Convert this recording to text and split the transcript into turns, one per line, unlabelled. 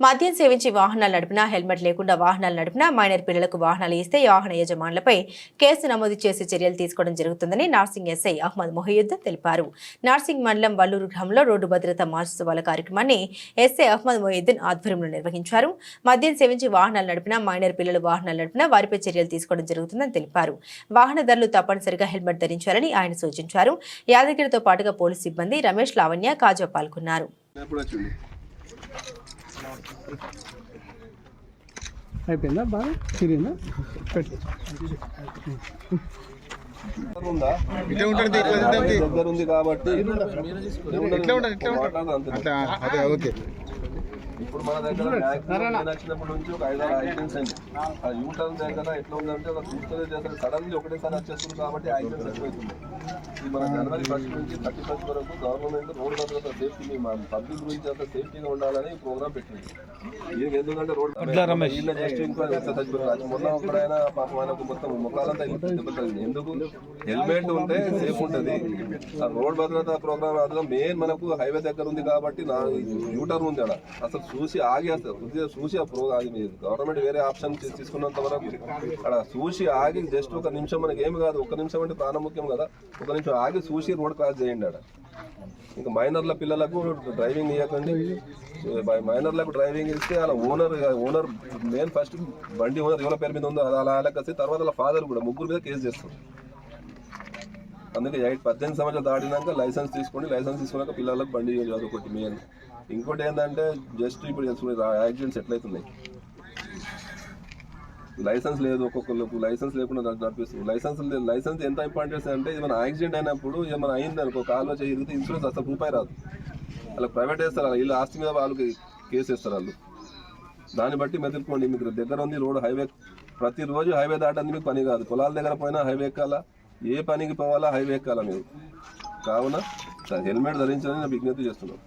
మద్యం సేవించి వాహనాలు నడిపినా హెల్మెట్ లేకుండా వాహనాలు నడిపినా మైనర్ పిల్లలకు వాహనాలు ఇస్తే వాహన యజమానులపై కేసు నమోదు చేసి చర్యలు తీసుకోవడం జరుగుతుందని నార్సింగ్ ఎస్ఐ అహ్మద్ మొహియుద్దీన్ తెలిపారు. నార్సింగ్ మండలం వల్లూరు గ్రామంలో రోడ్డు భద్రతా మాసోత్సవాల కార్యక్రమాన్ని ఎస్ఐ అహ్మద్ మొహియుద్దీన్ ఆధ్వర్యంలో నిర్వహించారు. మద్యం సేవించి వాహనాలు నడిపినా మైనర్ పిల్లలు వాహనాలు నడిపినా వారిపై చర్యలు తీసుకోవడం జరుగుతుందని తెలిపారు. వాహనదారులు తప్పనిసరిగా హెల్మెట్ ధరించాలని ఆయన సూచించారు. యాదగిరితో పాటుగా పోలీసు సిబ్బంది రమేష్, లావణ్య, కాజా పాల్గొన్నారు.
అయిపోయిందా బాగా తిరిగిందా
దగ్గర ఉంది కాబట్టి ఇప్పుడు మన దగ్గర వచ్చినప్పటి నుంచి ఒక 5-6 యాక్సిడెంట్స్ అయింది. ఆ యూటర్న్ దగ్గర ఎట్లా ఉందంటే ఒక చూస్తూనే చేస్తారు, సడన్లీ ఒకటేసారి వచ్చేస్తుంది కాబట్టి యాక్సిడెంట్స్ ఎక్కువైతుంది. ఇది మన జనవరి 1 నుంచి 31 వరకు గవర్నమెంట్ రోడ్ భద్రత సేఫ్టీ పబ్లిక్ గురించి అంత సేఫ్టీగా ఉండాలని ప్రోగ్రామ్ పెట్టింది. దీనికి ఎందుకంటే రోడ్ జస్ట్ ఇంకో మొన్న ఒకడైనా పాపం ఆయనకు మొత్తం ముఖాలంతా దెబ్బతింది. ఎందుకు హెల్మెట్ ఉంటే సేఫ్ ఉంటుంది. ఆ రోడ్ భద్రత ప్రోగ్రామ్ అందులో మెయిన్ మనకు హైవే దగ్గర ఉంది కాబట్టి యూటర్న్ ఉంది. అక్కడ అసలు చూసి ఆగి చూసి ఆ ప్రోగ్రామ్ గవర్నమెంట్ వేరే ఆప్షన్ తీసుకున్నంత వరకు అక్కడ చూసి ఆగి జస్ట్ ఒక నిమిషం, మనకి ఏమి కాదు, ఒక నిమిషం అంటే ప్రాణం ముఖ్యం కదా, ఒక నిమిషం ఆగి చూసి రోడ్ క్రాస్ చేయండి. అక్కడ ఇంకా మైనర్ల పిల్లలకు డ్రైవింగ్ ఇవ్వకండి. మైనర్లకు డ్రైవింగ్ ఇస్తే అలా ఓనర్ మెయిన్ ఫస్ట్ బండి ఓనర్ ఎవరి పేరు మీద ఉందో అలా అలాగే తర్వాత అలా ఫాదర్ కూడా ముగ్గురు మీద కేసు చేస్తారు. అందుకే 18 సంవత్సరాలు దాటినాక లైసెన్స్ తీసుకోండి. లైసెన్స్ తీసుకున్నాక పిల్లలకు బండి ఒకటి మెయిన్. ఇంకోటి ఏంటంటే జస్ట్ ఇప్పుడు యాక్సిడెంట్స్ ఎట్లయితున్నాయి, లైసెన్స్ లేదు, ఒక్కొక్కరికి లైసెన్స్ లేకుండా నడిపిస్తుంది. లైసెన్స్ ఎంత ఇంపార్టెన్స్ అంటే ఏమైనా యాక్సిడెంట్ అయినప్పుడు ఏమైనా అయింది అనుకో, కాల్లో చేరిగితే ఇన్సూరెన్స్ అసలు రూపాయి రాదు. వాళ్ళకి ప్రైవేట్ వేస్తారు, వీళ్ళు ఆస్తి మీద వాళ్ళకి కేసు వేస్తారు వాళ్ళు. దాన్ని బట్టి మెదులుకోండి. మీకు దగ్గర ఉంది రోడ్, హైవే ప్రతిరోజు హైవే దాటంది మీకు పని కాదు. పొలాల దగ్గర పోయినా హైవే ఎక్కాలా, ఏ పనికి పోవాలా హైవే ఎక్కాలా మీరు. కావున హెల్మెట్ ధరించాలని నేను విజ్ఞప్తి చేస్తున్నాను.